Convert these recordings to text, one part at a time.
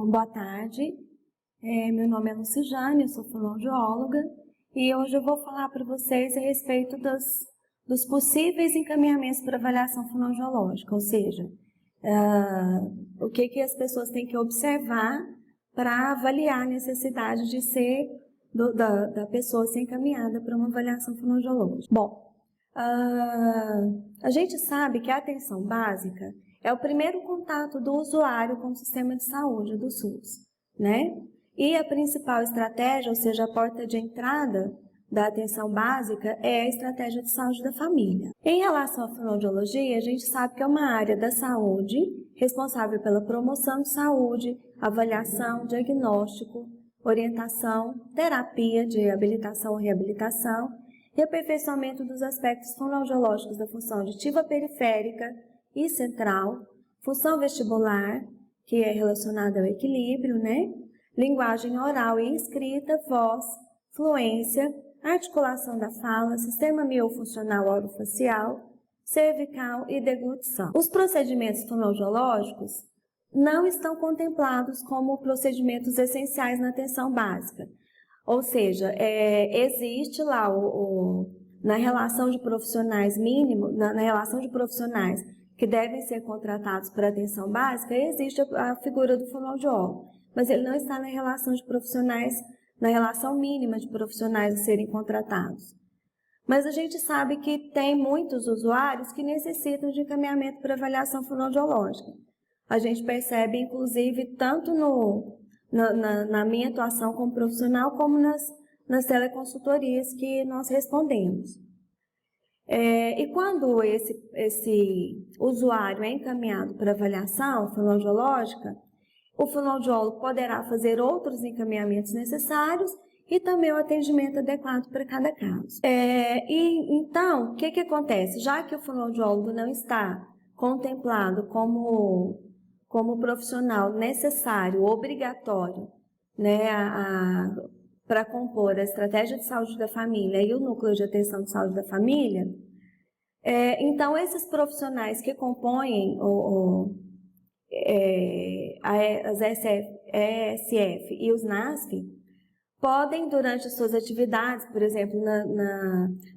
Boa tarde, meu nome é Lucijane, eu sou fonoaudióloga e hoje eu vou falar para vocês a respeito dos possíveis encaminhamentos para avaliação fonoaudiológica, ou seja, o que as pessoas têm que observar para avaliar a necessidade de da pessoa ser encaminhada para uma avaliação fonoaudiológica. Bom, a gente sabe que a atenção básica é o primeiro contato do usuário com o sistema de saúde do SUS, né? E a principal estratégia, ou seja, a porta de entrada da atenção básica é a estratégia de saúde da família. Em relação à fonoaudiologia, a gente sabe que é uma área da saúde responsável pela promoção de saúde, avaliação, diagnóstico, orientação, terapia de habilitação ou reabilitação e aperfeiçoamento dos aspectos fonoaudiológicos da função auditiva periférica e central, função vestibular, que é relacionada ao equilíbrio, né? Linguagem oral e escrita, voz, fluência, articulação da fala, sistema miofuncional orofacial, cervical e deglutição. Os procedimentos fonoaudiológicos não estão contemplados como procedimentos essenciais na atenção básica. Ou seja, existe lá na relação de profissionais mínimo, na relação de profissionais que devem ser contratados para atenção básica, existe a figura do fonoaudiólogo, mas ele não está na relação de profissionais, na relação mínima de profissionais a serem contratados. Mas a gente sabe que tem muitos usuários que necessitam de encaminhamento para avaliação fonoaudiológica. A gente percebe, inclusive, tanto na minha atuação como profissional, como nas teleconsultorias que nós respondemos. E quando esse usuário é encaminhado para avaliação fonoaudiológica, o fonoaudiólogo poderá fazer outros encaminhamentos necessários e também o atendimento adequado para cada caso. Então, o que acontece? Já que o fonoaudiólogo não está contemplado como profissional necessário, obrigatório, né, para compor a estratégia de saúde da família e o núcleo de atenção de saúde da família, então esses profissionais que compõem as ESF e os NASF podem, durante as suas atividades, por exemplo,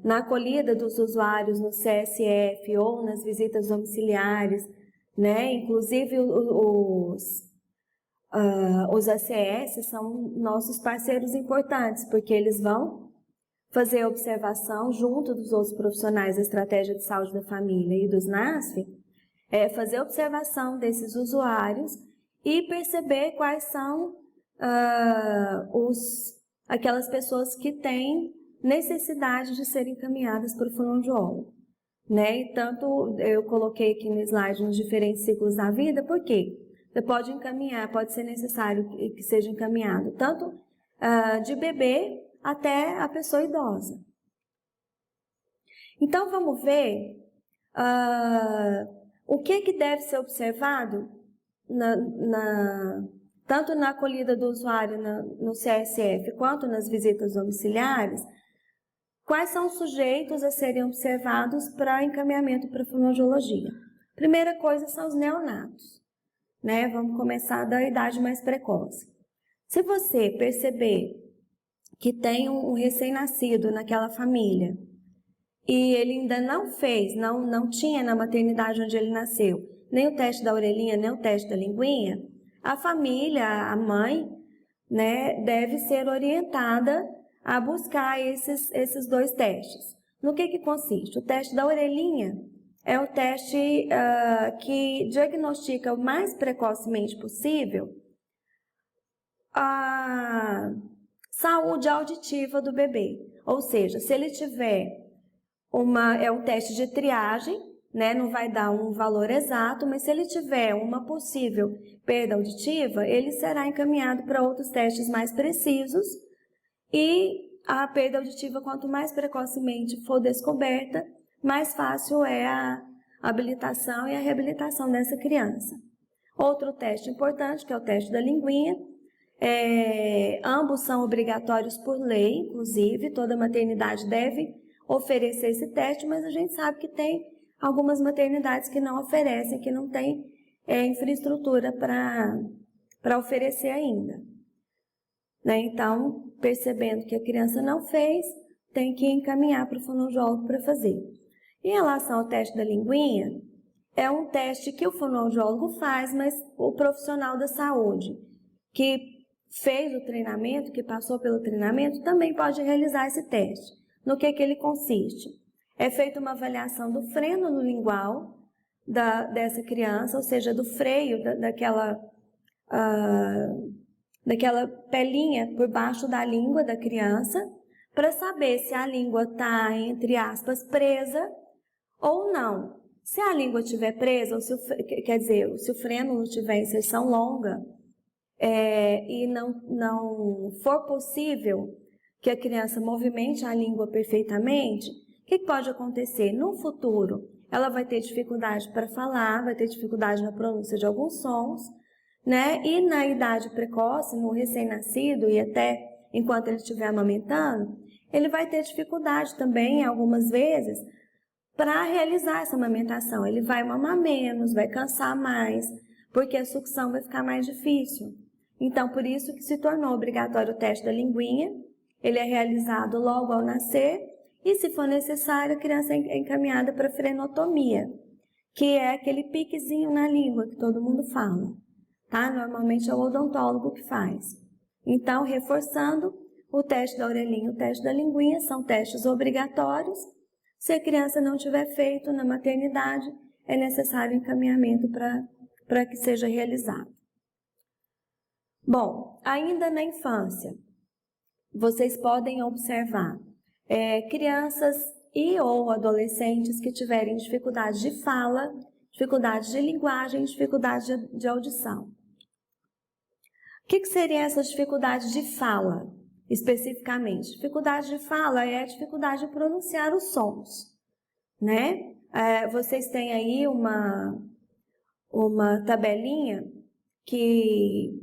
na acolhida dos usuários no CSF ou nas visitas domiciliares, né, inclusive os ACS são nossos parceiros importantes, porque eles vão fazer observação junto dos outros profissionais da estratégia de saúde da família e dos NASF, fazer observação desses usuários e perceber quais são aquelas pessoas que têm necessidade de serem encaminhadas para o fonoaudiólogo. Né? E tanto eu coloquei aqui no slide nos diferentes ciclos da vida, porque você pode ser necessário que seja encaminhado tanto de bebê até a pessoa idosa. Então vamos ver o que deve ser observado tanto na acolhida do usuário no CSF quanto nas visitas domiciliares. Quais são os sujeitos a serem observados para encaminhamento para fonoaudiologia? Primeira coisa são os neonatos, né? Vamos começar da idade mais precoce. Se você perceber que tem um recém-nascido naquela família e ele ainda não tinha na maternidade onde ele nasceu, nem o teste da orelhinha, nem o teste da linguinha, a família, a mãe, né, deve ser orientada a buscar esses dois testes. No que consiste? O teste da orelhinha é o teste que diagnostica o mais precocemente possível a saúde auditiva do bebê. Ou seja, se ele tiver é um teste de triagem, né, não vai dar um valor exato, mas se ele tiver uma possível perda auditiva, ele será encaminhado para outros testes mais precisos. E a perda auditiva, quanto mais precocemente for descoberta, mais fácil é a habilitação e a reabilitação dessa criança. Outro teste importante, que é o teste da linguinha, ambos são obrigatórios por lei, inclusive, toda maternidade deve oferecer esse teste, mas a gente sabe que tem algumas maternidades que não oferecem, que não têm infraestrutura para oferecer ainda. Né? Então, percebendo que a criança não fez, tem que encaminhar para o fonoaudiólogo para fazer. Em relação ao teste da linguinha, é um teste que o fonoaudiólogo faz, mas o profissional da saúde que fez o treinamento, que passou pelo treinamento, também pode realizar esse teste. No que ele consiste? É feita uma avaliação do freno no lingual dessa criança, ou seja, do freio, daquela pelinha por baixo da língua da criança, para saber se a língua está, entre aspas, presa ou não. Se a língua estiver presa, ou se o freno não tiver inserção longa, e não for possível que a criança movimente a língua perfeitamente, o que pode acontecer? No futuro, ela vai ter dificuldade para falar, vai ter dificuldade na pronúncia de alguns sons, né? E na idade precoce, no recém-nascido e até enquanto ele estiver amamentando, ele vai ter dificuldade também, algumas vezes, para realizar essa amamentação. Ele vai mamar menos, vai cansar mais, porque a sucção vai ficar mais difícil. Então, por isso que se tornou obrigatório o teste da linguinha. Ele é realizado logo ao nascer e, se for necessário, a criança é encaminhada para frenotomia, que é aquele piquezinho na língua que todo mundo fala, tá? Normalmente é o odontólogo que faz. Então, reforçando, o teste da orelhinha e o teste da linguinha são testes obrigatórios. Se a criança não tiver feito na maternidade, é necessário encaminhamento para que seja realizado. Bom, ainda na infância, vocês podem observar crianças e ou adolescentes que tiverem dificuldade de fala, dificuldade de linguagem, dificuldade de audição. O que seriam essas dificuldades de fala, especificamente? Dificuldade de fala é a dificuldade de pronunciar os sons, né? Vocês têm aí uma tabelinha que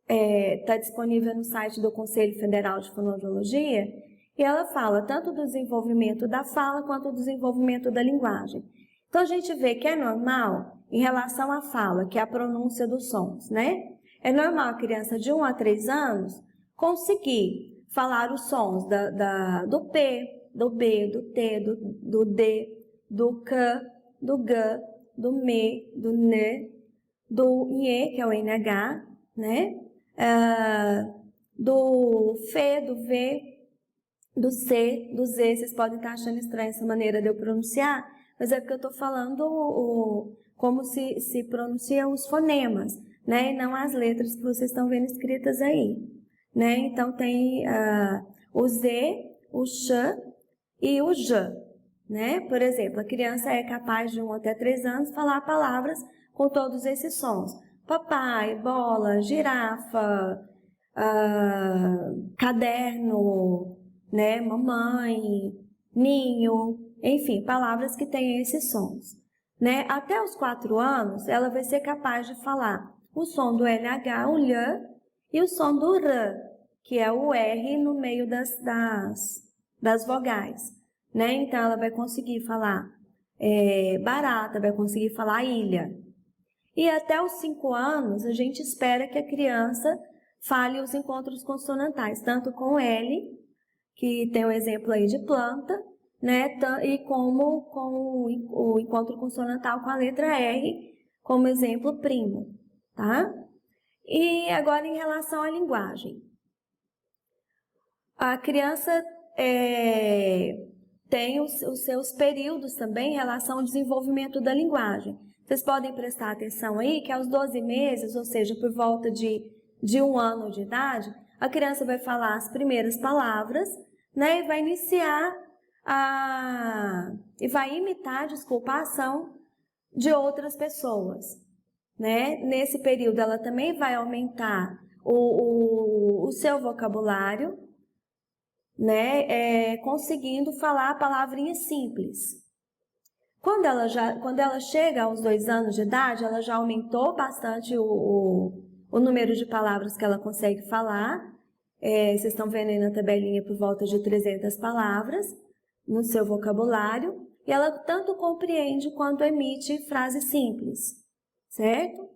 está disponível no site do Conselho Federal de Fonoaudiologia, e ela fala tanto do desenvolvimento da fala quanto do desenvolvimento da linguagem. Então, a gente vê que é normal, em relação à fala, que é a pronúncia dos sons, né? É normal a criança de 1 a 3 anos conseguir falar os sons do P, do B, do T, do D, do C, do G, do M, do N, do IE, que é o NH, né? Do F, do V, do C, do Z. Vocês podem estar achando estranha essa maneira de eu pronunciar, mas é porque eu estou falando como se pronunciam os fonemas, né? E não as letras que vocês estão vendo escritas aí, né? Então tem o Z, o X e o J, né? Por exemplo, a criança é capaz de 1 até 3 anos falar palavras com todos esses sons. Papai, bola, girafa, caderno, né? Mamãe, ninho, enfim, palavras que têm esses sons, né? Até os 4 anos, ela vai ser capaz de falar o som do LH, o LH, e o som do R, que é o R no meio das vogais, né? Então, ela vai conseguir falar barata, vai conseguir falar ilha. E até os 5 anos, a gente espera que a criança fale os encontros consonantais, tanto com L, que tem um exemplo aí de planta, né, e como com o encontro consonantal com a letra R, como exemplo primo, tá? E agora em relação à linguagem. A criança tem os seus períodos também em relação ao desenvolvimento da linguagem. Vocês podem prestar atenção aí que aos 12 meses, ou seja, por volta de 1 ano de idade, a criança vai falar as primeiras palavras, né, e vai iniciar e vai imitar, a ação de outras pessoas, né? Nesse período ela também vai aumentar o seu vocabulário, né, conseguindo falar palavrinhas simples. Quando ela chega aos 2 anos de idade, ela já aumentou bastante o número de palavras que ela consegue falar. Vocês estão vendo aí na tabelinha por volta de 300 palavras no seu vocabulário. E ela tanto compreende quanto emite frases simples, certo?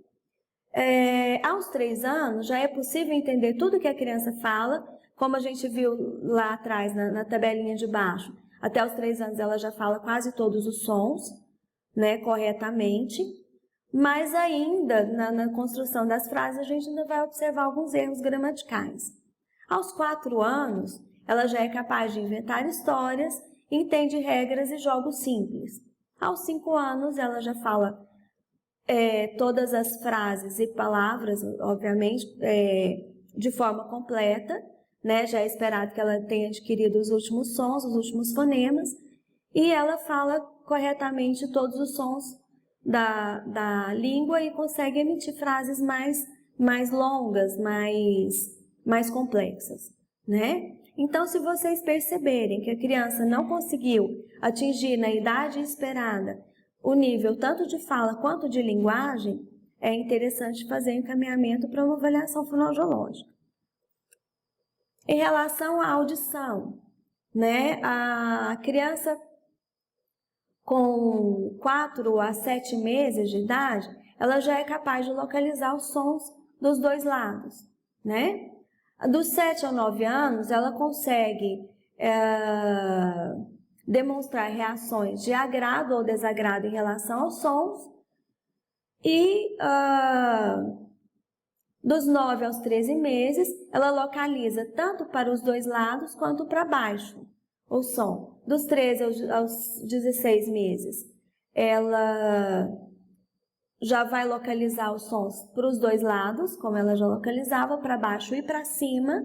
Aos 3 anos, já é possível entender tudo que a criança fala, como a gente viu lá atrás, na tabelinha de baixo. Até os 3 anos ela já fala quase todos os sons, né, corretamente, mas ainda na construção das frases a gente ainda vai observar alguns erros gramaticais. Aos 4 anos, ela já é capaz de inventar histórias, entende regras e jogos simples. Aos 5 anos, ela já fala todas as frases e palavras, obviamente, de forma completa, né? Já é esperado que ela tenha adquirido os últimos sons, os últimos fonemas, e ela fala corretamente todos os sons da língua e consegue emitir frases mais longas, mais complexas, né? Então, se vocês perceberem que a criança não conseguiu atingir na idade esperada o nível tanto de fala quanto de linguagem, é interessante fazer encaminhamento para uma avaliação fonoaudiológica. Em relação à audição, né, a criança com 4 a 7 meses de idade, ela já é capaz de localizar os sons dos dois lados, né? Dos 7 a 9 anos, ela consegue demonstrar reações de agrado ou desagrado em relação aos sons. E dos 9 aos 13 meses, ela localiza tanto para os dois lados quanto para baixo o som. Dos 13 aos 16 meses, ela já vai localizar os sons para os dois lados, como ela já localizava, para baixo e para cima,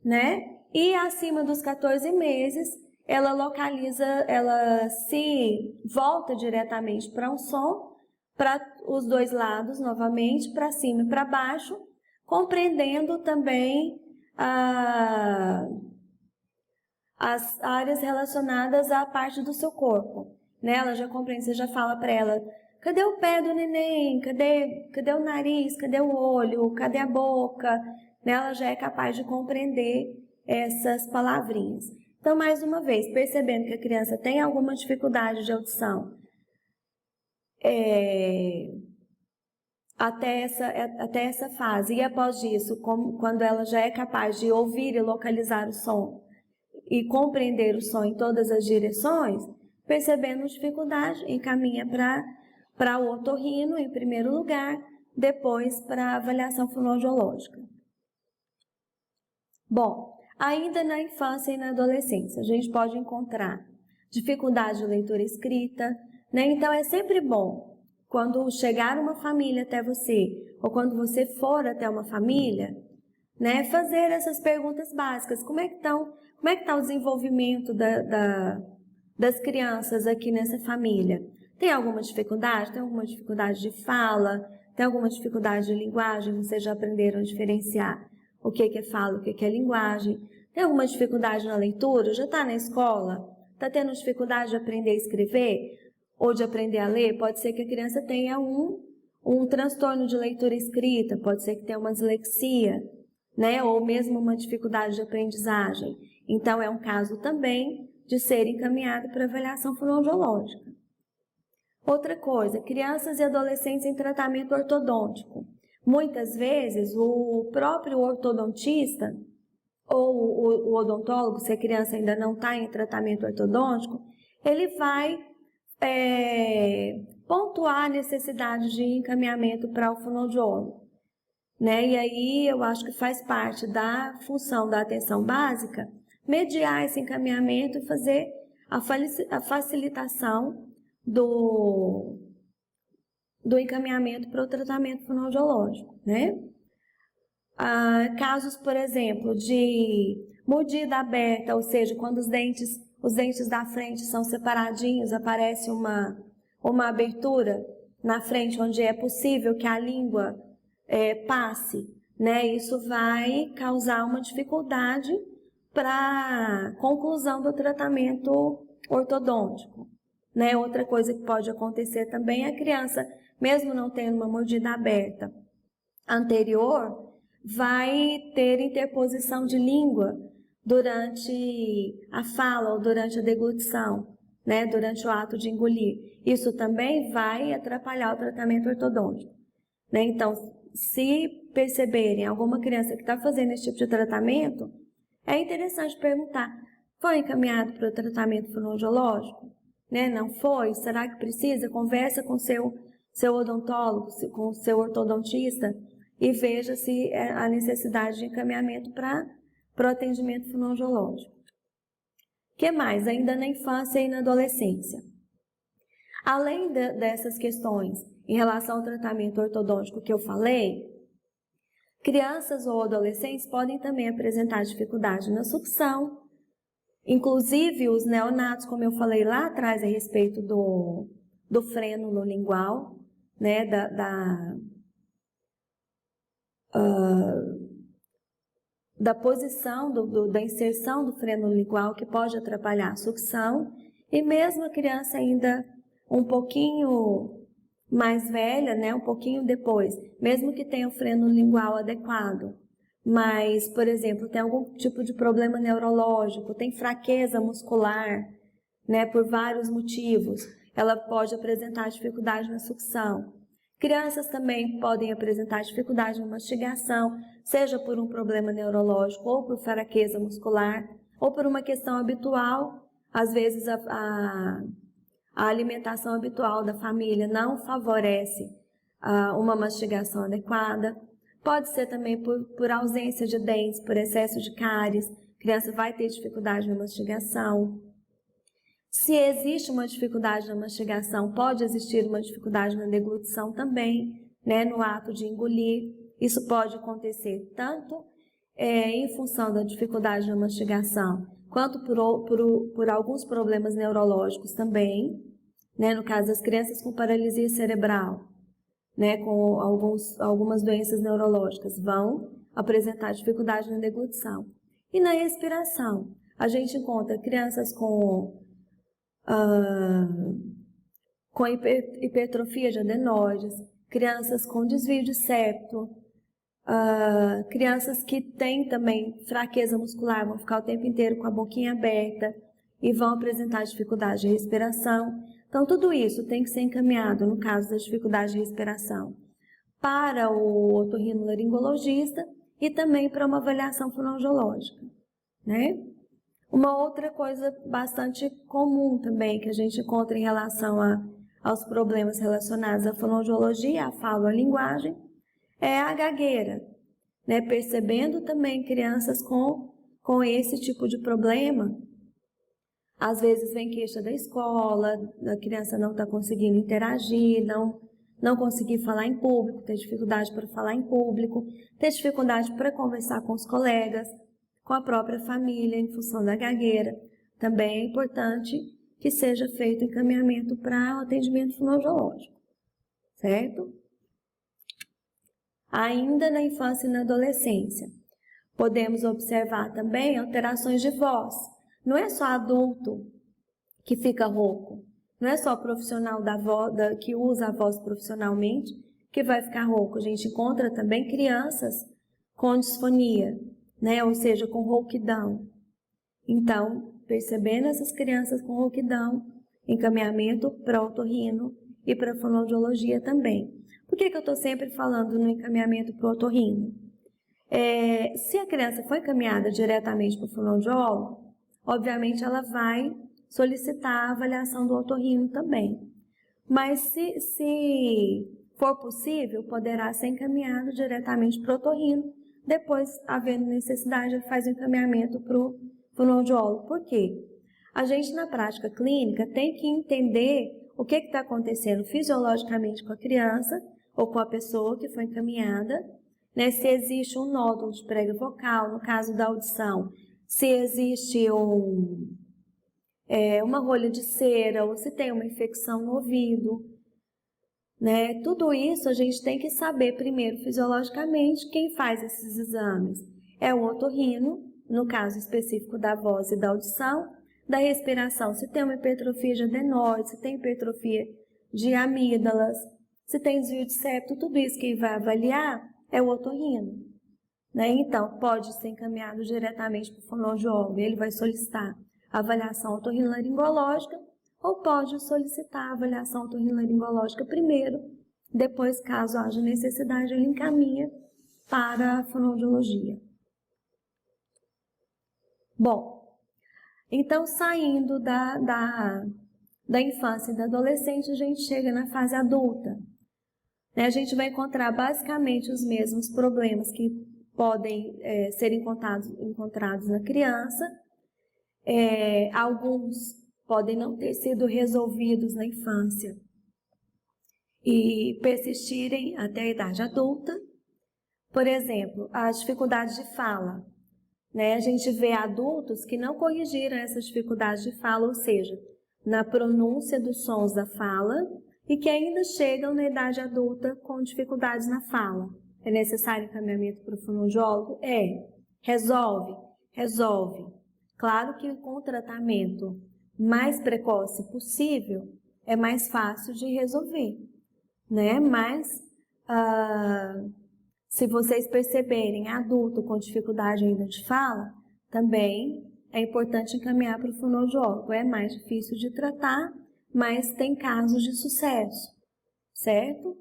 né? E acima dos 14 meses, ela localiza, ela se volta diretamente para um som, para os dois lados novamente, para cima e para baixo, compreendendo também as áreas relacionadas à parte do seu corpo, né? Ela já compreende, você já fala para ela, cadê o pé do neném? Cadê o nariz? Cadê o olho? Cadê a boca? Né? Ela já é capaz de compreender essas palavrinhas. Então, mais uma vez, percebendo que a criança tem alguma dificuldade de audição, até essa fase, e após isso, quando ela já é capaz de ouvir e localizar o som e compreender o som em todas as direções, percebendo dificuldade, encaminha para o otorrino em primeiro lugar, depois para a avaliação fonoaudiológica. Bom, ainda na infância e na adolescência, a gente pode encontrar dificuldade de leitura escrita, né? Então é sempre bom, quando chegar uma família até você, ou quando você for até uma família, né, fazer essas perguntas básicas. Como é que está o desenvolvimento das crianças aqui nessa família? Tem alguma dificuldade? Tem alguma dificuldade de fala? Tem alguma dificuldade de linguagem? Vocês já aprenderam a diferenciar o que é fala, o que é linguagem? Tem alguma dificuldade na leitura? Já está na escola? Está tendo dificuldade de aprender a escrever? Ou de aprender a ler? Pode ser que a criança tenha um transtorno de leitura escrita, pode ser que tenha uma dislexia, né? Ou mesmo uma dificuldade de aprendizagem. Então, é um caso também de ser encaminhado para avaliação fonoaudiológica. Outra coisa, crianças e adolescentes em tratamento ortodôntico. Muitas vezes, o próprio ortodontista ou o odontólogo, se a criança ainda não está em tratamento ortodôntico, ele vai pontuar a necessidade de encaminhamento para o fonoaudiólogo, né? E aí eu acho que faz parte da função da atenção básica mediar esse encaminhamento e fazer a facilitação do encaminhamento para o tratamento fonoaudiológico, né? Casos, por exemplo, de mordida aberta, ou seja, quando os dentes da frente são separadinhos, aparece uma abertura na frente onde é possível que a língua passe, né? Isso vai causar uma dificuldade para a conclusão do tratamento ortodôntico, né? Outra coisa que pode acontecer também é a criança, mesmo não tendo uma mordida aberta anterior, vai ter interposição de língua durante a fala ou durante a deglutição, né? Durante o ato de engolir. Isso também vai atrapalhar o tratamento ortodôntico, né? Então, se perceberem alguma criança que está fazendo esse tipo de tratamento, é interessante perguntar, foi encaminhado para o tratamento fonoaudiológico? Né? Não foi? Será que precisa? Conversa com seu odontólogo, com o seu ortodontista e veja se há necessidade de encaminhamento para o atendimento fonoaudiológico. O que mais? Ainda na infância e na adolescência. Além dessas questões em relação ao tratamento ortodôntico que eu falei, crianças ou adolescentes podem também apresentar dificuldade na sucção, inclusive os neonatos, como eu falei lá atrás a respeito do frênulo lingual, né, da posição, da inserção do frênulo lingual que pode atrapalhar a sucção, e mesmo a criança ainda um pouquinho mais velha, né, um pouquinho depois, mesmo que tenha o frênulo lingual adequado, mas, por exemplo, tem algum tipo de problema neurológico, tem fraqueza muscular, né, por vários motivos, ela pode apresentar dificuldade na sucção. Crianças também podem apresentar dificuldade na mastigação, seja por um problema neurológico, ou por fraqueza muscular, ou por uma questão habitual. Às vezes a alimentação habitual da família não favorece uma mastigação adequada. Pode ser também por ausência de dentes, por excesso de cáries, a criança vai ter dificuldade na mastigação. Se existe uma dificuldade na mastigação, pode existir uma dificuldade na deglutição também, né, no ato de engolir. Isso pode acontecer tanto em função da dificuldade na mastigação, quanto por alguns problemas neurológicos também, né, no caso das crianças com paralisia cerebral, né, com algumas doenças neurológicas, vão apresentar dificuldade na deglutição. E na respiração, a gente encontra crianças com hipertrofia de adenoides, crianças com desvio de septo, crianças que têm também fraqueza muscular, vão ficar o tempo inteiro com a boquinha aberta e vão apresentar dificuldade de respiração. Então, tudo isso tem que ser encaminhado, no caso da dificuldade de respiração, para o otorrinolaringologista e também para uma avaliação fonoaudiológica, né? Uma outra coisa bastante comum também que a gente encontra em relação aos problemas relacionados à fonoaudiologia, à fala ou à linguagem, é a gagueira, né? Percebendo também crianças com esse tipo de problema, às vezes vem queixa da escola, a criança não está conseguindo interagir, não conseguir falar em público, ter dificuldade para falar em público, ter dificuldade para conversar com os colegas, com a própria família, em função da gagueira. Também é importante que seja feito encaminhamento para o atendimento fonoaudiológico, certo? Ainda na infância e na adolescência, podemos observar também alterações de voz. Não é só adulto que fica rouco, não é só profissional que usa a voz profissionalmente que vai ficar rouco. A gente encontra também crianças com disfonia, né? Ou seja, com rouquidão. Então, percebendo essas crianças com rouquidão, encaminhamento para otorrino e para fonoaudiologia também. Por que eu estou sempre falando no encaminhamento para o otorrino? Se a criança foi encaminhada diretamente para o fonoaudiólogo, obviamente ela vai solicitar a avaliação do otorrino também. Mas se for possível, poderá ser encaminhado diretamente para o otorrino. Depois, havendo necessidade, ele faz o encaminhamento para o fonoaudiólogo. Por quê? A gente, na prática clínica, tem que entender o que está acontecendo fisiologicamente com a criança ou com a pessoa que foi encaminhada, né? Se existe um nódulo de prega vocal, no caso da audição, se existe uma rolha de cera ou se tem uma infecção no ouvido, né? Tudo isso a gente tem que saber primeiro fisiologicamente. Quem faz esses exames é o otorrino, no caso específico da voz e da audição, da respiração, se tem uma hipertrofia de adenoides, se tem hipertrofia de amígdalas, se tem desvio de septo, tudo isso quem vai avaliar é o otorrino, né? Então, pode ser encaminhado diretamente para o fonoaudiólogo, ele vai solicitar a avaliação otorrinolaringológica, ou pode solicitar a avaliação otorrinolaringológica primeiro Depois, caso haja necessidade, ele encaminha para a fonoaudiologia. Bom, então saindo da infância e da adolescente, a gente chega na fase adulta. A gente vai encontrar basicamente os mesmos problemas que podem ser encontrados na criança. Alguns podem não ter sido resolvidos na infância e persistirem até a idade adulta. Por exemplo, as dificuldades de fala. A gente vê adultos que não corrigiram essas dificuldades de fala, ou seja, na pronúncia dos sons da fala, e que ainda chegam na idade adulta com dificuldades na fala. É necessário encaminhamento para o fonoaudiólogo? Resolve. Claro que com o tratamento mais precoce possível, é mais fácil de resolver, Mas, se vocês perceberem adulto com dificuldade ainda de fala, também é importante encaminhar para o fonoaudiólogo. É mais difícil de tratar, mas tem casos de sucesso, certo?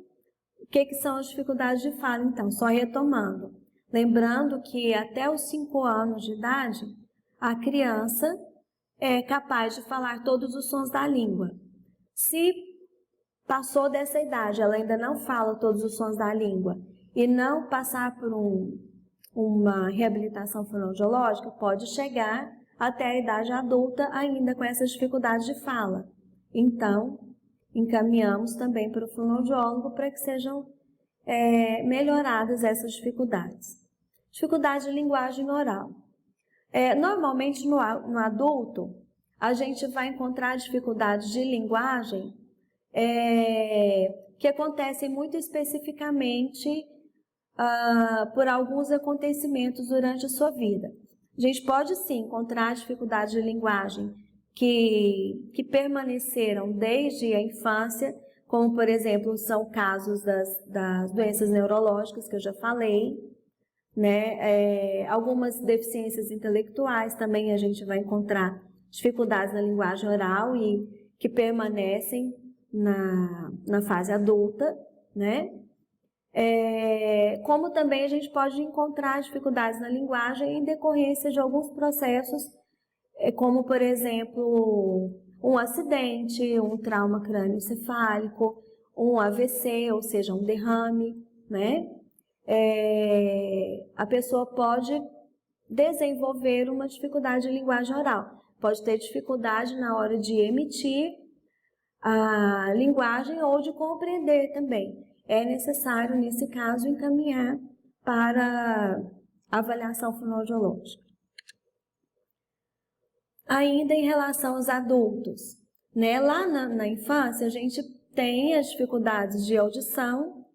O que são as dificuldades de fala, então? Só retomando. Lembrando que até os 5 anos de idade, a criança é capaz de falar todos os sons da língua. Se passou dessa idade, ela ainda não fala todos os sons da língua e não passar por uma reabilitação fonoaudiológica, pode chegar até a idade adulta ainda com essas dificuldades de fala. Então, encaminhamos também para o fonoaudiólogo para que sejam melhoradas essas dificuldades. Dificuldade de linguagem oral. Normalmente no adulto, a gente vai encontrar dificuldades de linguagem que acontecem muito especificamente por alguns acontecimentos durante a sua vida. A gente pode sim encontrar dificuldades de linguagem que permaneceram desde a infância, como por exemplo são casos das doenças neurológicas que eu já falei, algumas deficiências intelectuais também a gente vai encontrar dificuldades na linguagem oral e que permanecem na fase adulta, como também a gente pode encontrar dificuldades na linguagem em decorrência de alguns processos, como por exemplo um acidente, um trauma crânioencefálico, um AVC, ou seja, um derrame, a pessoa pode desenvolver uma dificuldade de linguagem oral, pode ter dificuldade na hora de emitir a linguagem ou de compreender também. É necessário, nesse caso, encaminhar para avaliação fonoaudiológica. Ainda em relação aos adultos, lá na infância a gente tem as dificuldades de audição.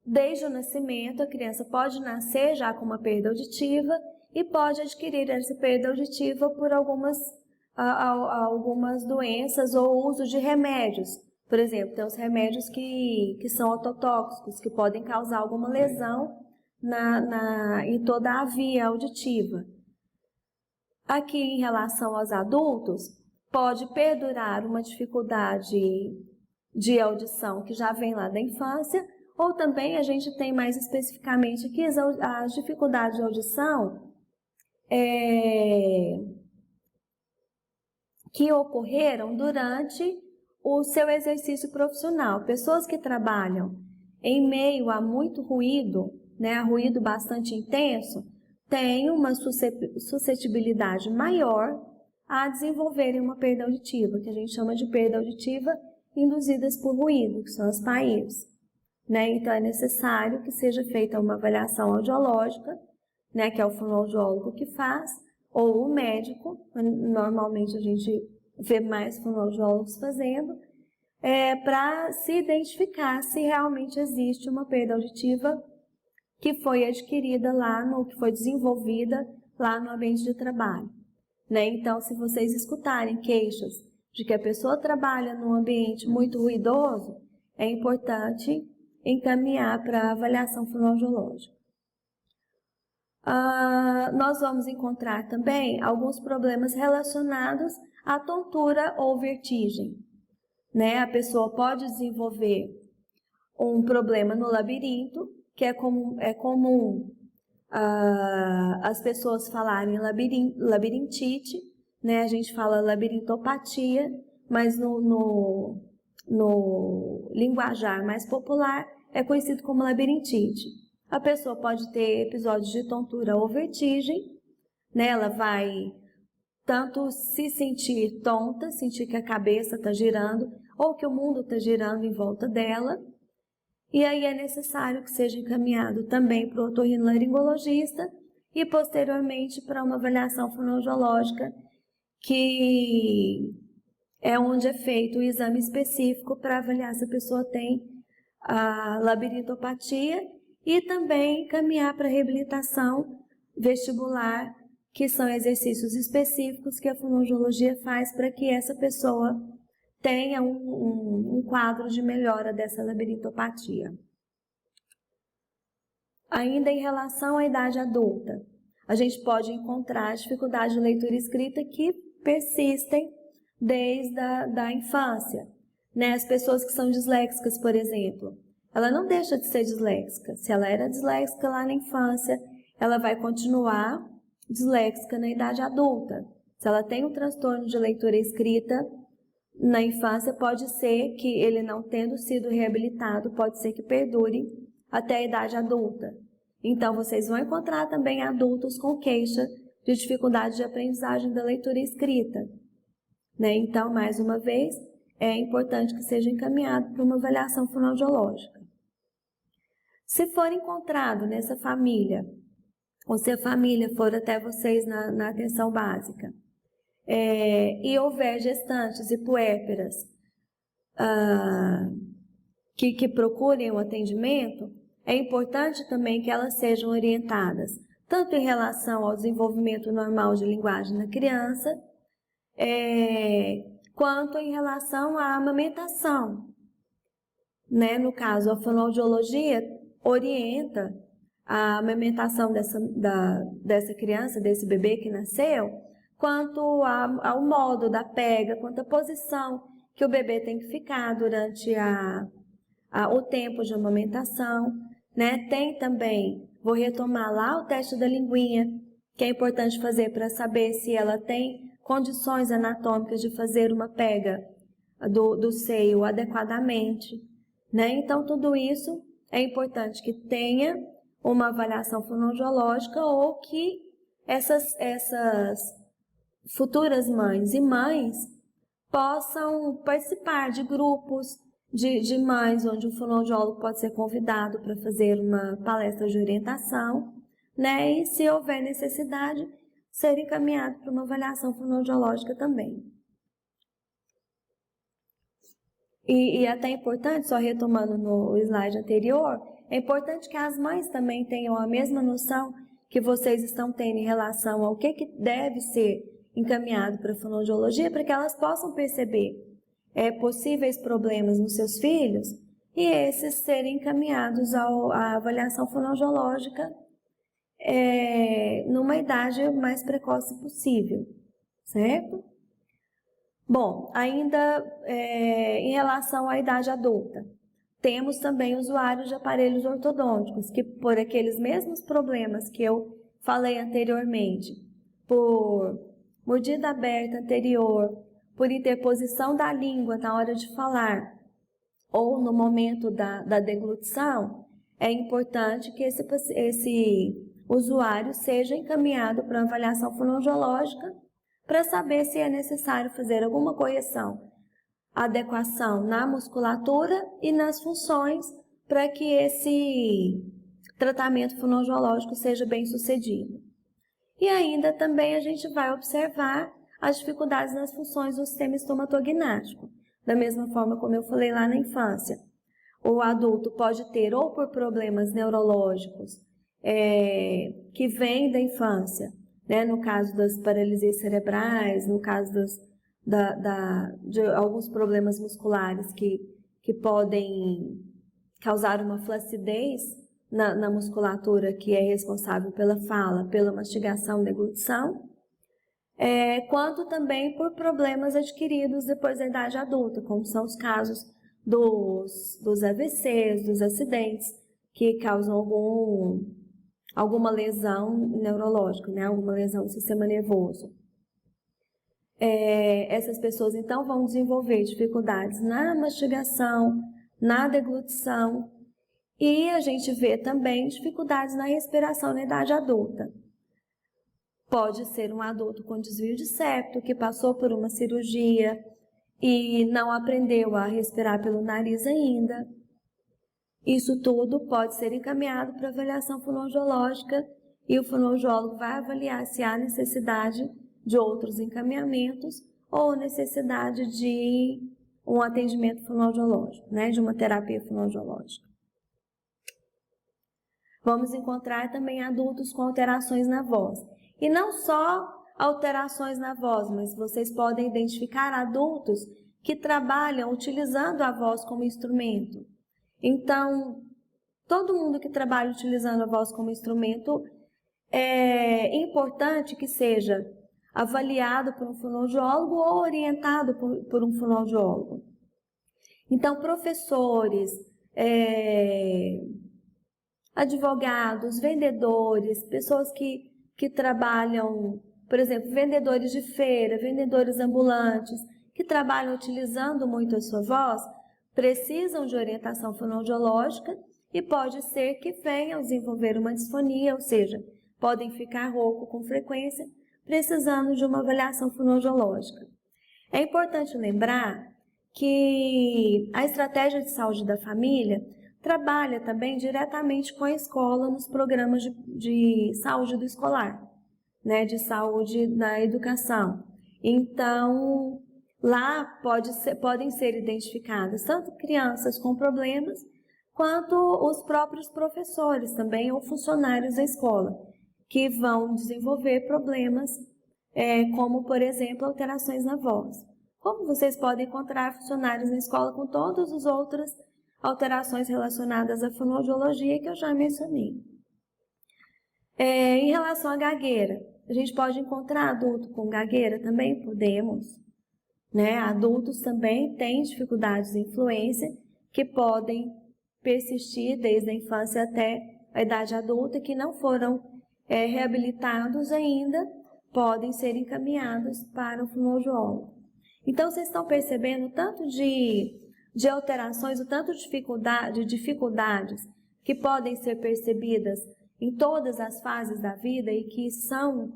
Desde o nascimento, a criança pode nascer já com uma perda auditiva e pode adquirir essa perda auditiva por algumas doenças ou uso de remédios. Por exemplo, tem os remédios que são ototóxicos, que podem causar alguma lesão em toda a via auditiva. Aqui, em relação aos adultos, pode perdurar uma dificuldade de audição que já vem lá da infância, ou também a gente tem mais especificamente aqui as dificuldades de audição que ocorreram durante o seu exercício profissional. Pessoas que trabalham em meio a muito ruído, a ruído bastante intenso, têm uma suscetibilidade maior a desenvolverem uma perda auditiva, que a gente chama de perda auditiva induzidas por ruído, que são as PAIRs. Então é necessário que seja feita uma avaliação audiológica, que é o fonoaudiólogo que faz, ou o médico, normalmente a gente vê mais fonoaudiólogos fazendo, para se identificar se realmente existe uma perda auditiva que foi adquirida que foi desenvolvida lá no ambiente de trabalho. Então, se vocês escutarem queixas de que a pessoa trabalha num ambiente muito ruidoso, é importante encaminhar para avaliação fonoaudiológica. Nós vamos encontrar também alguns problemas relacionados à tontura ou vertigem. né? A pessoa pode desenvolver um problema no labirinto, que é comum as pessoas falarem labirintite, né? A gente fala labirintopatia, mas no linguajar mais popular é conhecido como labirintite. A pessoa pode ter episódios de tontura ou vertigem, né? Ela vai tanto se sentir tonta, sentir que a cabeça está girando ou que o mundo está girando em volta dela. E aí é necessário que seja encaminhado também para o otorrinolaringologista e posteriormente para uma avaliação fonoaudiológica, que é onde é feito o exame específico para avaliar se a pessoa tem a labirintopatia e também encaminhar para a reabilitação vestibular, que são exercícios específicos que a fonoaudiologia faz para que essa pessoa tenha um quadro de melhora dessa labirintopatia. Ainda em relação à idade adulta, a gente pode encontrar dificuldades de leitura e escrita que persistem desde a infância, né? As pessoas que são disléxicas, por exemplo, ela não deixa de ser disléxica. Se ela era disléxica lá na infância, ela vai continuar disléxica na idade adulta. Se ela tem um transtorno de leitura e escrita na infância, pode ser que ele, não tendo sido reabilitado, pode ser que perdure até a idade adulta. Então, vocês vão encontrar também adultos com queixa de dificuldade de aprendizagem da leitura e escrita, né? Então, mais uma vez, é importante que seja encaminhado para uma avaliação fonoaudiológica. Se for encontrado nessa família, ou se a família for até vocês na atenção básica, e houver gestantes e puérperas que procurem o atendimento, é importante também que elas sejam orientadas, tanto em relação ao desenvolvimento normal de linguagem na criança, quanto em relação à amamentação, né? No caso, a fonoaudiologia orienta a amamentação dessa criança, desse bebê que nasceu, quanto ao modo da pega, quanto à posição que o bebê tem que ficar durante o tempo de amamentação, né? Tem também, vou retomar lá o teste da linguinha, que é importante fazer para saber se ela tem condições anatômicas de fazer uma pega do seio adequadamente, né? Então, tudo isso é importante que tenha uma avaliação fonoaudiológica ou que essas futuras mães e mães possam participar de grupos de mães, onde o fonoaudiólogo pode ser convidado para fazer uma palestra de orientação, né? E, se houver necessidade, ser encaminhado para uma avaliação fonoaudiológica também. E até importante, só retomando no slide anterior, é importante que as mães também tenham a mesma noção que vocês estão tendo em relação ao que deve ser encaminhado para a fonoaudiologia, para que elas possam perceber possíveis problemas nos seus filhos e esses serem encaminhados à avaliação fonoaudiológica numa idade mais precoce possível, certo? Bom, ainda em relação à idade adulta, temos também usuários de aparelhos ortodônticos que, por aqueles mesmos problemas que eu falei anteriormente, por mordida aberta anterior, por interposição da língua na hora de falar ou no momento da deglutição, é importante que esse usuário seja encaminhado para uma avaliação fonoaudiológica para saber se é necessário fazer alguma correção, adequação na musculatura e nas funções para que esse tratamento fonoaudiológico seja bem sucedido. E ainda também a gente vai observar as dificuldades nas funções do sistema estomatognático, da mesma forma como eu falei lá na infância. O adulto pode ter ou por problemas neurológicos que vêm da infância, né, no caso das paralisias cerebrais, no caso de alguns problemas musculares que podem causar uma flacidez na musculatura que é responsável pela fala, pela mastigação e deglutição, quanto também por problemas adquiridos depois da idade adulta, como são os casos dos AVCs, dos acidentes, que causam alguma lesão neurológica, né? Alguma lesão do sistema nervoso. Essas pessoas, então, vão desenvolver dificuldades na mastigação, na deglutição, e a gente vê também dificuldades na respiração na idade adulta. Pode ser um adulto com desvio de septo, que passou por uma cirurgia e não aprendeu a respirar pelo nariz ainda. Isso tudo pode ser encaminhado para avaliação fonoaudiológica e o fonoaudiólogo vai avaliar se há necessidade de outros encaminhamentos ou necessidade de um atendimento fonoaudiológico, né, de uma terapia fonoaudiológica. Vamos encontrar também adultos com alterações na voz. E não só alterações na voz, mas vocês podem identificar adultos que trabalham utilizando a voz como instrumento. Então, todo mundo que trabalha utilizando a voz como instrumento é importante que seja avaliado por um fonoaudiólogo ou orientado por um fonoaudiólogo. Então, professores, advogados, vendedores, pessoas que trabalham, por exemplo, vendedores de feira, vendedores ambulantes, que trabalham utilizando muito a sua voz, precisam de orientação fonoaudiológica e pode ser que venham desenvolver uma disfonia, ou seja, podem ficar rouco com frequência, precisando de uma avaliação fonoaudiológica. É importante lembrar que a estratégia de saúde da família trabalha também diretamente com a escola nos programas de saúde do escolar, né, de saúde da educação. Então, lá podem ser identificadas tanto crianças com problemas, quanto os próprios professores também, ou funcionários da escola, que vão desenvolver problemas, como, por exemplo, alterações na voz. Como vocês podem encontrar funcionários na escola com todas as outras alterações relacionadas à fonoaudiologia que eu já mencionei. Em relação à gagueira, a gente pode encontrar adulto com gagueira? Também podemos. Né? Adultos também têm dificuldades de influência que podem persistir desde a infância até a idade adulta e que não foram reabilitados ainda, podem ser encaminhados para o fonoaudiólogo. Então, vocês estão percebendo o tanto de alterações, o tanto de dificuldades que podem ser percebidas em todas as fases da vida e que são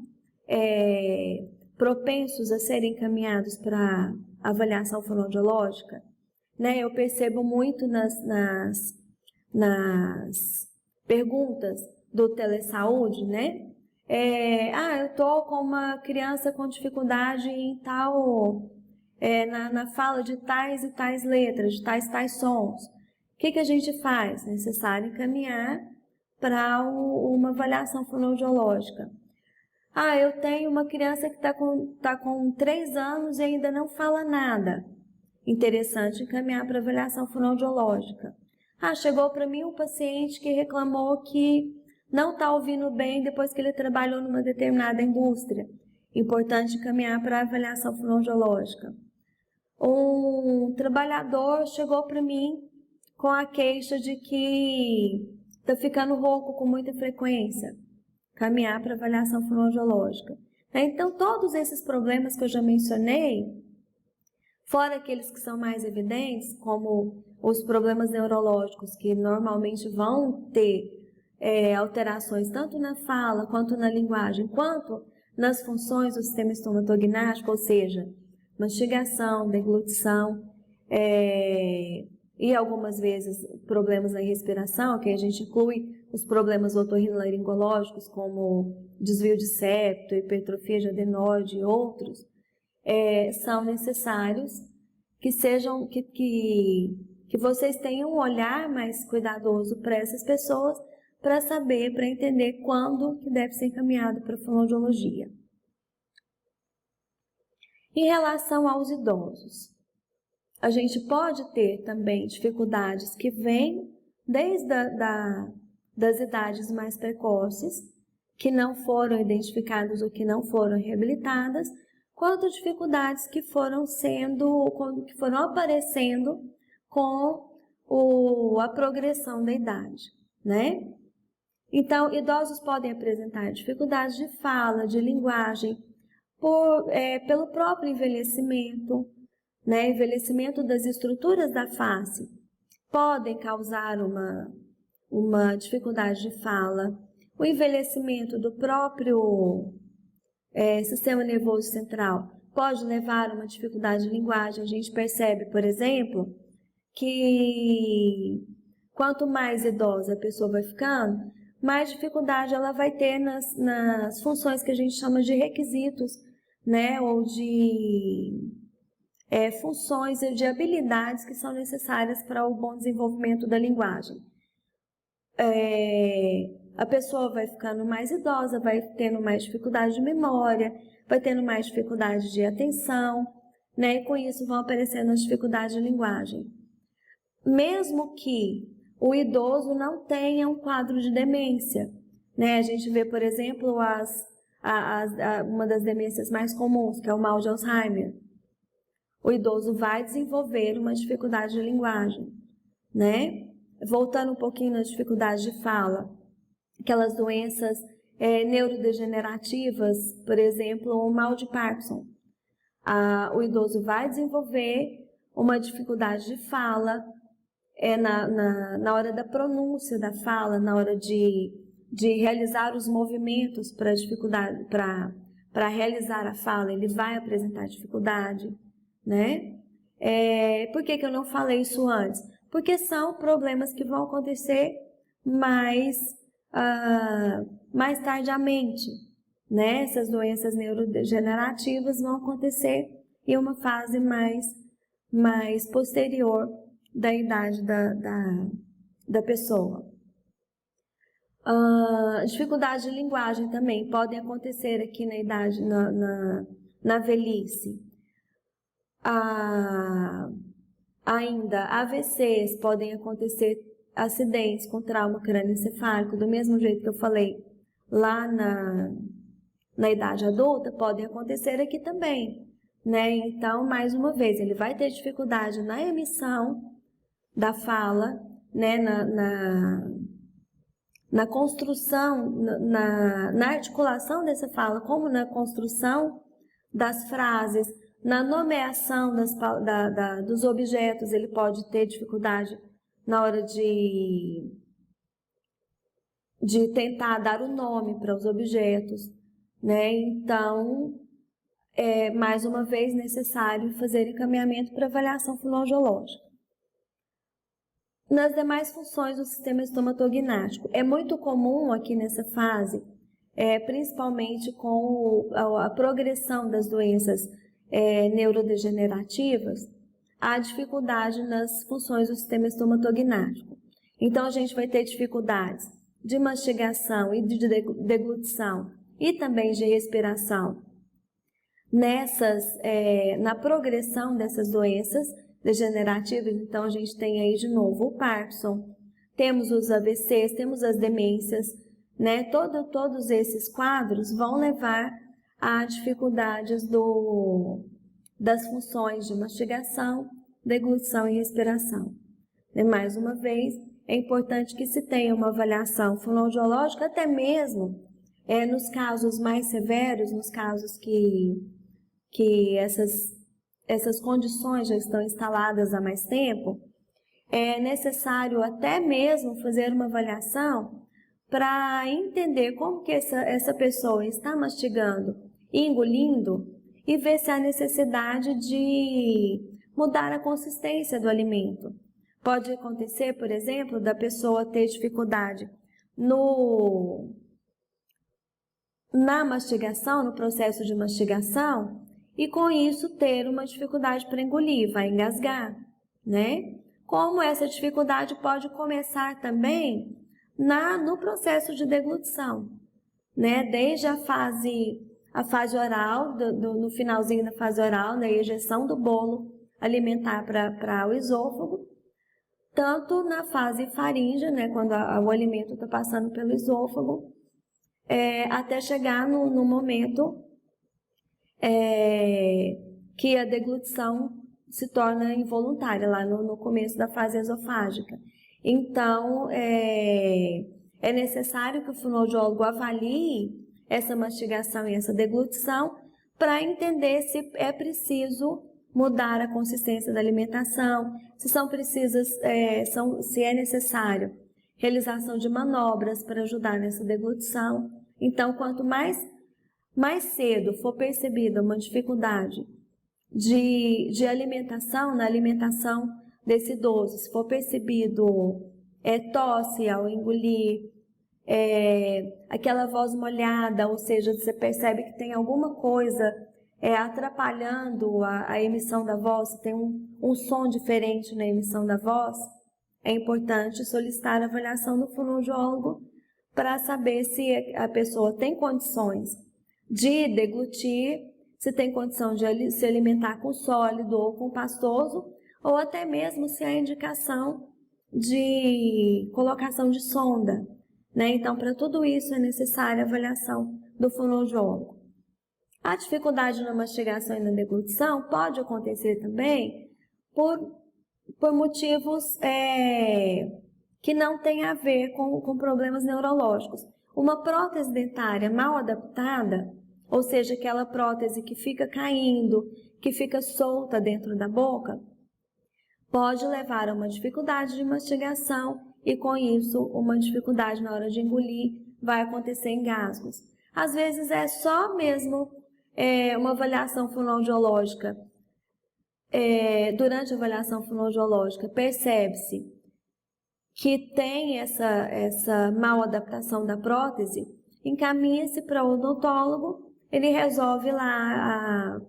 propensos a serem encaminhados para avaliação fonoaudiológica, né? Eu percebo muito nas perguntas do telesaúde, né? Eu estou com uma criança com dificuldade em tal, na fala de tais e tais letras, de tais sons. O que a gente faz? É necessário encaminhar para uma avaliação fonoaudiológica. Eu tenho uma criança que está com 3 anos e ainda não fala nada. Interessante encaminhar para avaliação fonoaudiológica. Chegou para mim um paciente que reclamou que não está ouvindo bem depois que ele trabalhou numa determinada indústria. Importante encaminhar para avaliação fonoaudiológica. Um trabalhador chegou para mim com a queixa de que está ficando rouco com muita frequência. Caminhar para avaliação fonoaudiológica. Então, todos esses problemas que eu já mencionei, fora aqueles que são mais evidentes, como os problemas neurológicos, que normalmente vão ter alterações tanto na fala, quanto na linguagem, quanto nas funções do sistema estomatognático, ou seja, mastigação, deglutição, e algumas vezes problemas na respiração, que a gente inclui os problemas otorrinolaringológicos, como desvio de septo, hipertrofia de adenoide e outros, são necessários que vocês tenham um olhar mais cuidadoso para essas pessoas, para saber, para entender quando que deve ser encaminhado para a fonoaudiologia. Em relação aos idosos, a gente pode ter também dificuldades que vêm desde das idades mais precoces, que não foram identificadas ou que não foram reabilitadas, quanto dificuldades que foram aparecendo com a progressão da idade, né? Então, idosos podem apresentar dificuldades de fala, de linguagem, pelo próprio envelhecimento, né? Envelhecimento das estruturas da face podem causar uma dificuldade de fala. O envelhecimento do próprio sistema nervoso central pode levar a uma dificuldade de linguagem. A gente percebe, por exemplo, que quanto mais idosa a pessoa vai ficando, mais dificuldade ela vai ter nas funções que a gente chama de requisitos, né? Ou de funções e de habilidades que são necessárias para o bom desenvolvimento da linguagem. A pessoa vai ficando mais idosa, vai tendo mais dificuldade de memória, vai tendo mais dificuldade de atenção, né? E com isso vão aparecendo as dificuldades de linguagem. Mesmo que o idoso não tenha um quadro de demência, né? A gente vê, por exemplo, uma das demências mais comuns, que é o mal de Alzheimer. O idoso vai desenvolver uma dificuldade de linguagem, né? Voltando um pouquinho nas dificuldades de fala, aquelas doenças neurodegenerativas, por exemplo, o mal de Parkinson. O idoso vai desenvolver uma dificuldade de fala na hora da pronúncia da fala, na hora de realizar os movimentos para realizar a fala, ele vai apresentar dificuldade, né? Por que eu não falei isso antes? Porque são problemas que vão acontecer mais tardiamente, né? Essas doenças neurodegenerativas vão acontecer em uma fase mais posterior da idade da pessoa. Dificuldades de linguagem também podem acontecer aqui na idade, na velhice. Ainda AVCs podem acontecer, acidentes com trauma crânioencefálico, do mesmo jeito que eu falei lá na idade adulta, podem acontecer aqui também, né? Então, mais uma vez, ele vai ter dificuldade na emissão da fala, né? Na construção, na articulação dessa fala, como na construção das frases, na nomeação dos objetos, ele pode ter dificuldade na hora de tentar dar o nome para os objetos, né? Então, é mais uma vez necessário fazer encaminhamento para avaliação fonoaudiológica. Nas demais funções do sistema estomatognático, é muito comum aqui nessa fase, principalmente com a progressão das doenças neurodegenerativas, a dificuldade nas funções do sistema estomatognático. Então, a gente vai ter dificuldades de mastigação e de deglutição e também de respiração na progressão dessas doenças degenerativas. Então, a gente tem aí de novo o Parkinson, temos os AVCs, temos as demências, né? Todos esses quadros vão levar a dificuldades das funções de mastigação, deglutição e respiração. E, mais uma vez, é importante que se tenha uma avaliação fonoaudiológica, até mesmo nos casos mais severos, nos casos que essas condições já estão instaladas há mais tempo, é necessário até mesmo fazer uma avaliação para entender como que essa pessoa está mastigando e engolindo e ver se há necessidade de mudar a consistência do alimento. Pode acontecer, por exemplo, da pessoa ter dificuldade na mastigação, no processo de mastigação, e com isso ter uma dificuldade para engolir, vai engasgar, né? Como essa dificuldade pode começar também no processo de deglutição, né? Desde a fase oral, no finalzinho da fase oral, na ejeção do bolo alimentar para o esôfago, tanto na fase faríngea, né? Quando o alimento está passando pelo esôfago, até chegar no momento que a deglutição se torna involuntária, lá no começo da fase esofágica. Então, é necessário que o fonoaudiólogo avalie essa mastigação e essa deglutição para entender se é preciso mudar a consistência da alimentação, se são precisas, se é necessário realização de manobras para ajudar nessa deglutição. Então, quanto mais cedo for percebida uma dificuldade de alimentação, na alimentação desse idoso, se for percebido tosse ao engolir, aquela voz molhada, ou seja, você percebe que tem alguma coisa atrapalhando a emissão da voz, tem um som diferente na emissão da voz, é importante solicitar a avaliação do fonoaudiólogo para saber se a pessoa tem condições de deglutir, se tem condição de se alimentar com sólido ou com pastoso, ou até mesmo se há indicação de colocação de sonda, né? Então, para tudo isso é necessária a avaliação do fonoaudiólogo. A dificuldade na mastigação e na deglutição pode acontecer também por motivos que não têm a ver com problemas neurológicos. Uma prótese dentária mal adaptada, ou seja, aquela prótese que fica caindo, que fica solta dentro da boca, pode levar a uma dificuldade de mastigação e, com isso, uma dificuldade na hora de engolir, vai acontecer engasgos. Às vezes é só mesmo uma avaliação fonoaudiológica. Durante a avaliação fonoaudiológica, percebe-se que tem essa mal adaptação da prótese, encaminha-se para o odontólogo, ele resolve lá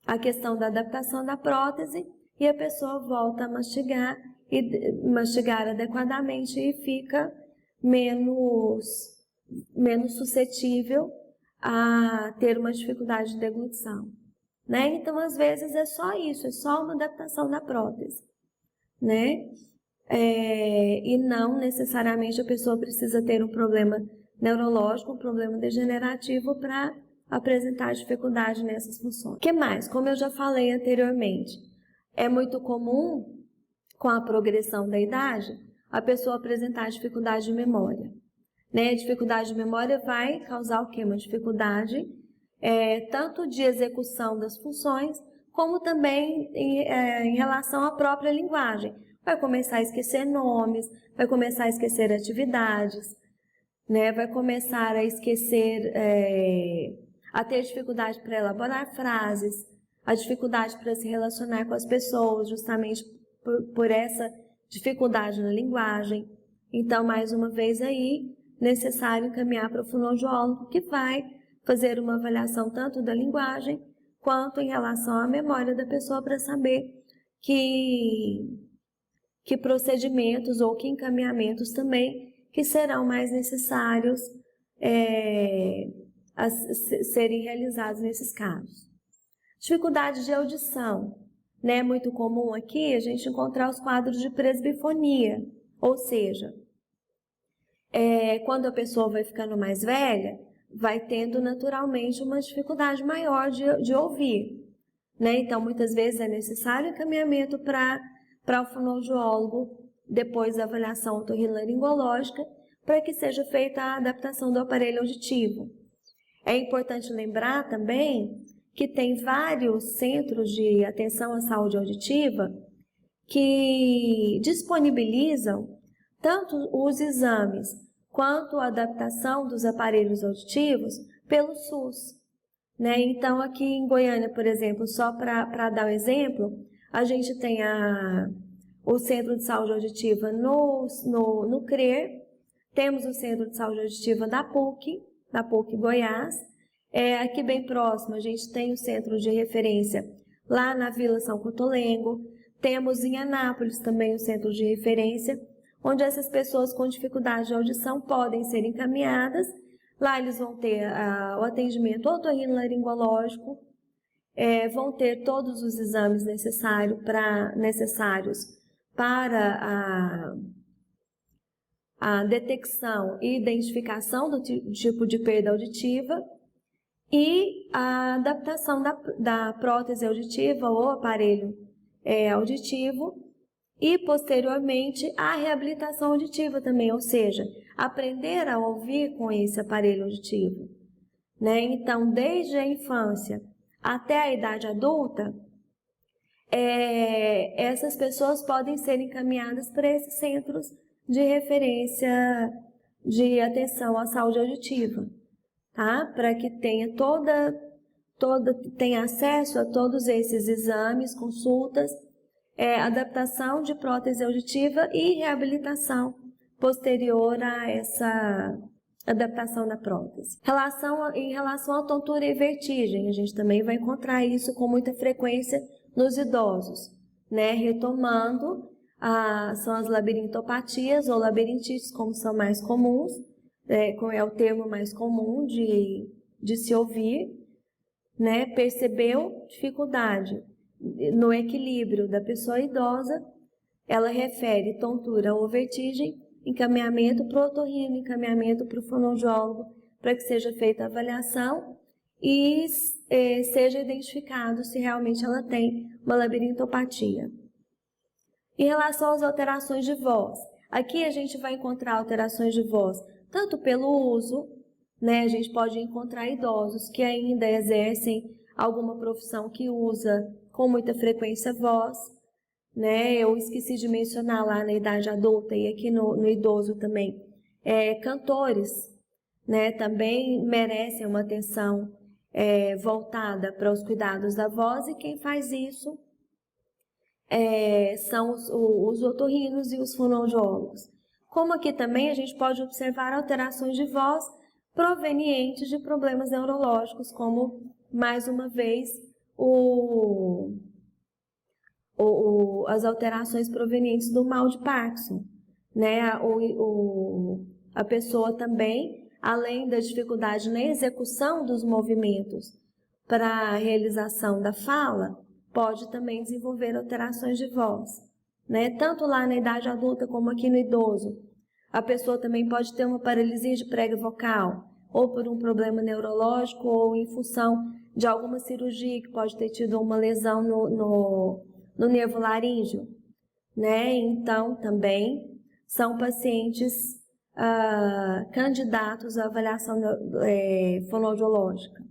a questão da adaptação da prótese e a pessoa volta a mastigar adequadamente e fica menos suscetível a ter uma dificuldade de deglutição, né? Então, às vezes é só isso, é só uma adaptação da prótese, né? E não necessariamente a pessoa precisa ter um problema neurológico, um problema degenerativo para apresentar dificuldade nessas funções. O que mais? Como eu já falei anteriormente, é muito comum, com a progressão da idade, a pessoa apresentar dificuldade de memória, né? A dificuldade de memória vai causar o quê? Uma dificuldade tanto de execução das funções, como também em relação à própria linguagem. Vai começar a esquecer nomes, vai começar a esquecer atividades, né? Vai começar a esquecer, a ter dificuldade para elaborar frases, a dificuldade para se relacionar com as pessoas, justamente por essa dificuldade na linguagem. Então, mais uma vez aí, necessário encaminhar para o fonoaudiólogo, que vai fazer uma avaliação tanto da linguagem, quanto em relação à memória da pessoa, para saber que procedimentos ou que encaminhamentos também que serão mais necessários a serem realizados nesses casos. Dificuldade de audição, né? É muito comum aqui a gente encontrar os quadros de presbifonia, ou seja, quando a pessoa vai ficando mais velha, vai tendo naturalmente uma dificuldade maior de ouvir, né? Então, muitas vezes é necessário encaminhamento para o fonoaudiólogo, depois da avaliação otorrinolaringológica, para que seja feita a adaptação do aparelho auditivo. É importante lembrar também que tem vários centros de atenção à saúde auditiva que disponibilizam tanto os exames quanto a adaptação dos aparelhos auditivos pelo SUS, né? Então, aqui em Goiânia, por exemplo, só para dar um exemplo, a gente tem o Centro de Saúde Auditiva no CRER, temos o Centro de Saúde Auditiva da PUC Goiás. Aqui bem próximo, a gente tem o Centro de Referência lá na Vila São Cotolengo, temos em Anápolis também o Centro de Referência, onde essas pessoas com dificuldade de audição podem ser encaminhadas. Lá eles vão ter o atendimento otorrinolaringológico, vão ter todos os exames necessários para a detecção e identificação do tipo de perda auditiva e a adaptação da prótese auditiva ou aparelho auditivo e, posteriormente, a reabilitação auditiva também, ou seja, aprender a ouvir com esse aparelho auditivo, né? Então, desde a infância até a idade adulta, essas pessoas podem ser encaminhadas para esses centros de referência de atenção à saúde auditiva, tá? Para que tenha tenha acesso a todos esses exames, consultas, adaptação de prótese auditiva e reabilitação posterior a essa adaptação da prótese. Em relação à tontura e vertigem, a gente também vai encontrar isso com muita frequência nos idosos, né? Retomando, são as labirintopatias ou labirintites, como são mais comuns, é o termo mais comum de se ouvir, né? Percebeu dificuldade no equilíbrio da pessoa idosa, ela refere tontura ou vertigem, encaminhamento para o otorrino, encaminhamento para o fonoaudiólogo, para que seja feita a avaliação e seja identificado se realmente ela tem uma labirintopatia. Em relação às alterações de voz, aqui a gente vai encontrar alterações de voz tanto pelo uso, né? A gente pode encontrar idosos que ainda exercem alguma profissão que usa com muita frequência voz, né? Eu esqueci de mencionar lá na idade adulta e aqui no idoso também, cantores, né? Também merecem uma atenção voltada para os cuidados da voz, e quem faz isso são os otorrinos e os fonoaudiólogos. Como aqui também a gente pode observar alterações de voz provenientes de problemas neurológicos, como, mais uma vez, as alterações provenientes do mal de Parkinson, né? A pessoa também, além da dificuldade na execução dos movimentos para a realização da fala, pode também desenvolver alterações de voz, né? Tanto lá na idade adulta como aqui no idoso. A pessoa também pode ter uma paralisia de prega vocal, ou por um problema neurológico, ou em função de alguma cirurgia que pode ter tido uma lesão no nervo laríngeo, né? Então, também são pacientes candidatos à avaliação fonoaudiológica.